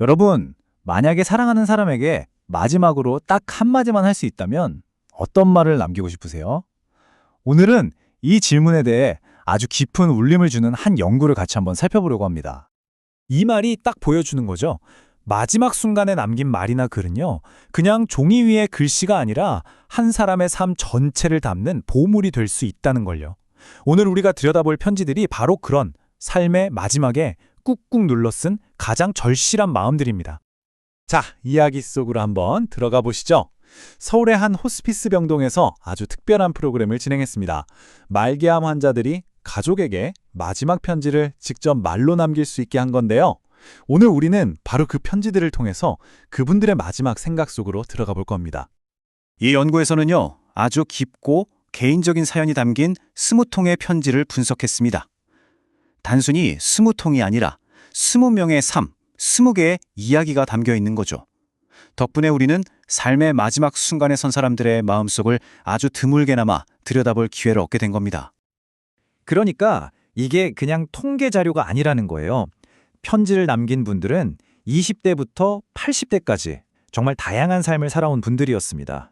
여러분, 만약에 사랑하는 사람에게 마지막으로 딱 한마디만 할 수 있다면 어떤 말을 남기고 싶으세요? 오늘은 이 질문에 대해 아주 깊은 울림을 주는 한 연구를 같이 한번 살펴보려고 합니다. 이 말이 딱 보여주는 거죠. 마지막 순간에 남긴 말이나 글은요, 그냥 종이 위의 글씨가 아니라 한 사람의 삶 전체를 담는 보물이 될 수 있다는 걸요. 오늘 우리가 들여다볼 편지들이 바로 그런 삶의 마지막에 꾹꾹 눌러 쓴 가장 절실한 마음들입니다. 자, 이야기 속으로 한번 들어가 보시죠. 서울의 한 호스피스 병동에서 아주 특별한 프로그램을 진행했습니다. 말기암 환자들이 가족에게 마지막 편지를 직접 말로 남길 수 있게 한 건데요. 오늘 우리는 바로 그 편지들을 통해서 그분들의 마지막 생각 속으로 들어가 볼 겁니다. 이 연구에서는요, 아주 깊고 개인적인 사연이 담긴 20통의 편지를 분석했습니다. 단순히 20통이 아니라 20명의 삶, 20개의 이야기가 담겨 있는 거죠. 덕분에 우리는 삶의 마지막 순간에 선 사람들의 마음속을 아주 드물게나마 들여다볼 기회를 얻게 된 겁니다. 그러니까 이게 그냥 통계 자료가 아니라는 거예요. 편지를 남긴 분들은 20대부터 80대까지 정말 다양한 삶을 살아온 분들이었습니다.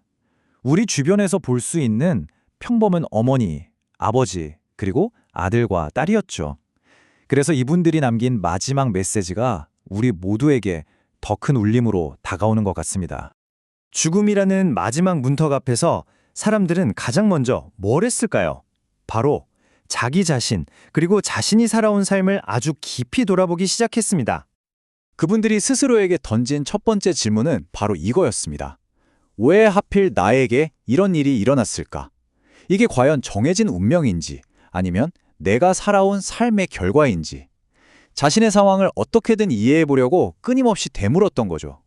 우리 주변에서 볼 수 있는 평범한 어머니, 아버지, 그리고 아들과 딸이었죠. 그래서 이분들이 남긴 마지막 메시지가 우리 모두에게 더 큰 울림으로 다가오는 것 같습니다. 죽음이라는 마지막 문턱 앞에서 사람들은 가장 먼저 뭘 했을까요? 바로 자기 자신, 그리고 자신이 살아온 삶을 아주 깊이 돌아보기 시작했습니다. 그분들이 스스로에게 던진 첫 번째 질문은 바로 이거였습니다. 왜 하필 나에게 이런 일이 일어났을까? 이게 과연 정해진 운명인지, 아니면 내가 살아온 삶의 결과인지, 자신의 상황을 어떻게든 이해해 보려고 끊임없이 되물었던 거죠.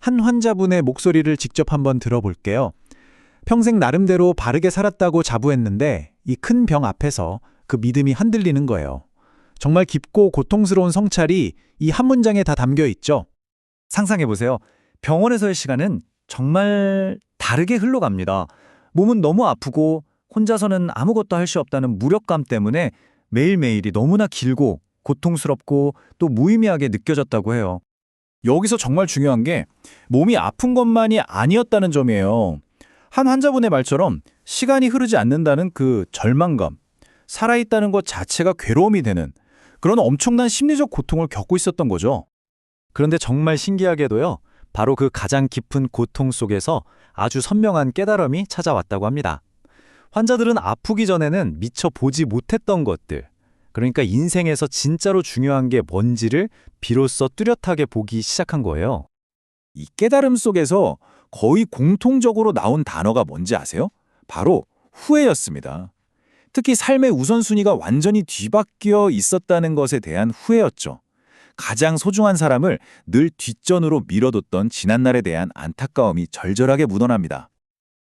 한 환자분의 목소리를 직접 한번 들어볼게요. 평생 나름대로 바르게 살았다고 자부했는데 이 큰 병 앞에서 그 믿음이 흔들리는 거예요. 정말 깊고 고통스러운 성찰이 이 한 문장에 다 담겨 있죠. 상상해 보세요. 병원에서의 시간은 정말 다르게 흘러갑니다. 몸은 너무 아프고 혼자서는 아무것도 할 수 없다는 무력감 때문에 매일매일이 너무나 길고 고통스럽고 또 무의미하게 느껴졌다고 해요. 여기서 정말 중요한 게 몸이 아픈 것만이 아니었다는 점이에요. 한 환자분의 말처럼 시간이 흐르지 않는다는 그 절망감, 살아있다는 것 자체가 괴로움이 되는 그런 엄청난 심리적 고통을 겪고 있었던 거죠. 그런데 정말 신기하게도요, 바로 그 가장 깊은 고통 속에서 아주 선명한 깨달음이 찾아왔다고 합니다. 환자들은 아프기 전에는 미처 보지 못했던 것들, 그러니까 인생에서 진짜로 중요한 게 뭔지를 비로소 뚜렷하게 보기 시작한 거예요. 이 깨달음 속에서 거의 공통적으로 나온 단어가 뭔지 아세요? 바로 후회였습니다. 특히 삶의 우선순위가 완전히 뒤바뀌어 있었다는 것에 대한 후회였죠. 가장 소중한 사람을 늘 뒷전으로 밀어뒀던 지난날에 대한 안타까움이 절절하게 묻어납니다.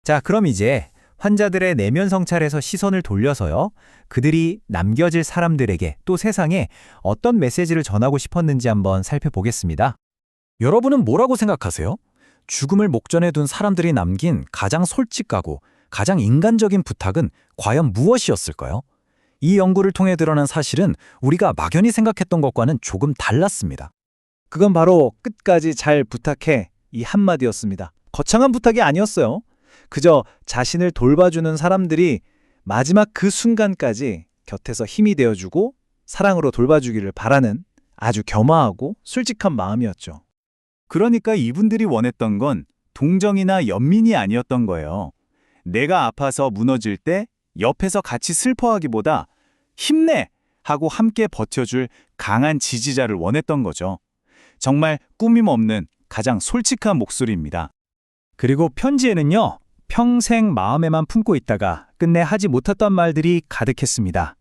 자, 그럼 이제 환자들의 내면 성찰에서 시선을 돌려서요, 그들이 남겨질 사람들에게 또 세상에 어떤 메시지를 전하고 싶었는지 한번 살펴보겠습니다. 여러분은 뭐라고 생각하세요? 죽음을 목전에 둔 사람들이 남긴 가장 솔직하고 가장 인간적인 부탁은 과연 무엇이었을까요? 이 연구를 통해 드러난 사실은 우리가 막연히 생각했던 것과는 조금 달랐습니다. 그건 바로 끝까지 잘 부탁해 이 한마디였습니다. 거창한 부탁이 아니었어요. 그저 자신을 돌봐주는 사람들이 마지막 그 순간까지 곁에서 힘이 되어주고 사랑으로 돌봐주기를 바라는 아주 겸허하고 솔직한 마음이었죠. 그러니까 이분들이 원했던 건 동정이나 연민이 아니었던 거예요. 내가 아파서 무너질 때 옆에서 같이 슬퍼하기보다 힘내! 하고 함께 버텨줄 강한 지지자를 원했던 거죠. 정말 꾸밈 없는 가장 솔직한 목소리입니다. 그리고 편지에는요, 평생 마음에만 품고 있다가 끝내 하지 못했던 말들이 가득했습니다.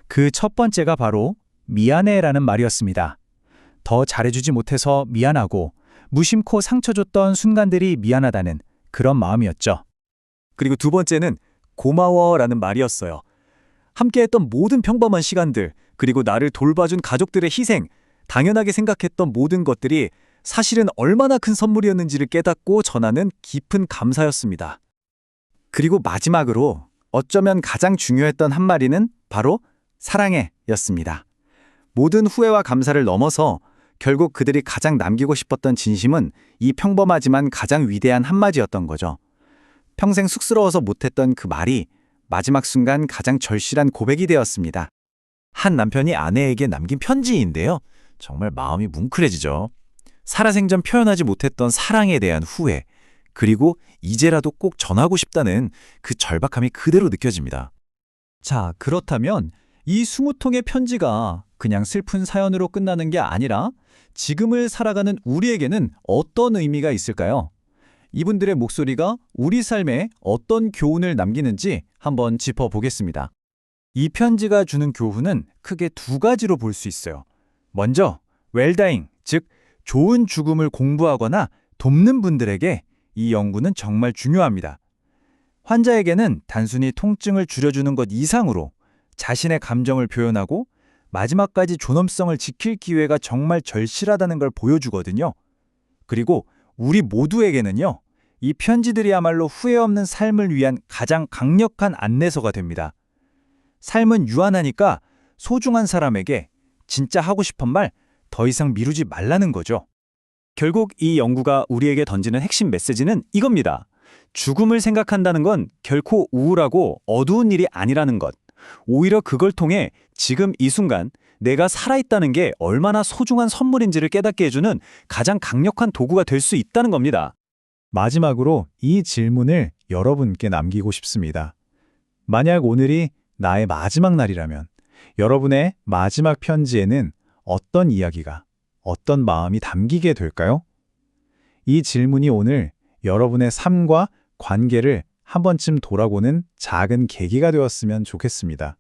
그 첫 번째가 바로 미안해라는 말이었습니다. 더 잘해주지 못해서 미안하고 무심코 상처 줬던 순간들이 미안하다는 그런 마음이었죠. 그리고 두 번째는 고마워라는 말이었어요. 함께했던 모든 평범한 시간들, 그리고 나를 돌봐준 가족들의 희생, 당연하게 생각했던 모든 것들이 사실은 얼마나 큰 선물이었는지를 깨닫고 전하는 깊은 감사였습니다. 그리고 마지막으로 어쩌면 가장 중요했던 한마디는 바로 사랑해 였습니다. 모든 후회와 감사를 넘어서 결국 그들이 가장 남기고 싶었던 진심은 이 평범하지만 가장 위대한 한마디였던 거죠. 평생 쑥스러워서 못했던 그 말이 마지막 순간 가장 절실한 고백이 되었습니다. 한 남편이 아내에게 남긴 편지인데요. 정말 마음이 뭉클해지죠. 살아생전 표현하지 못했던 사랑에 대한 후회, 그리고 이제라도 꼭 전하고 싶다는 그 절박함이 그대로 느껴집니다. 자, 그렇다면 이 20통의 편지가 그냥 슬픈 사연으로 끝나는 게 아니라 지금을 살아가는 우리에게는 어떤 의미가 있을까요? 이분들의 목소리가 우리 삶에 어떤 교훈을 남기는지 한번 짚어보겠습니다. 이 편지가 주는 교훈은 크게 두 가지로 볼 수 있어요. 먼저, 웰다잉, 즉 좋은 죽음을 공부하거나 돕는 분들에게 이 연구는 정말 중요합니다. 환자에게는 단순히 통증을 줄여주는 것 이상으로 자신의 감정을 표현하고 마지막까지 존엄성을 지킬 기회가 정말 절실하다는 걸 보여주거든요. 그리고 우리 모두에게는요, 이 편지들이야말로 후회 없는 삶을 위한 가장 강력한 안내서가 됩니다. 삶은 유한하니까 소중한 사람에게 진짜 하고 싶은 말 더 이상 미루지 말라는 거죠. 결국 이 연구가 우리에게 던지는 핵심 메시지는 이겁니다. 죽음을 생각한다는 건 결코 우울하고 어두운 일이 아니라는 것. 오히려 그걸 통해 지금 이 순간 내가 살아있다는 게 얼마나 소중한 선물인지를 깨닫게 해주는 가장 강력한 도구가 될 수 있다는 겁니다. 마지막으로 이 질문을 여러분께 남기고 싶습니다. 만약 오늘이 나의 마지막 날이라면 여러분의 마지막 편지에는 어떤 이야기가, 어떤 마음이 담기게 될까요? 이 질문이 오늘 여러분의 삶과 관계를 한 번쯤 돌아보는 작은 계기가 되었으면 좋겠습니다.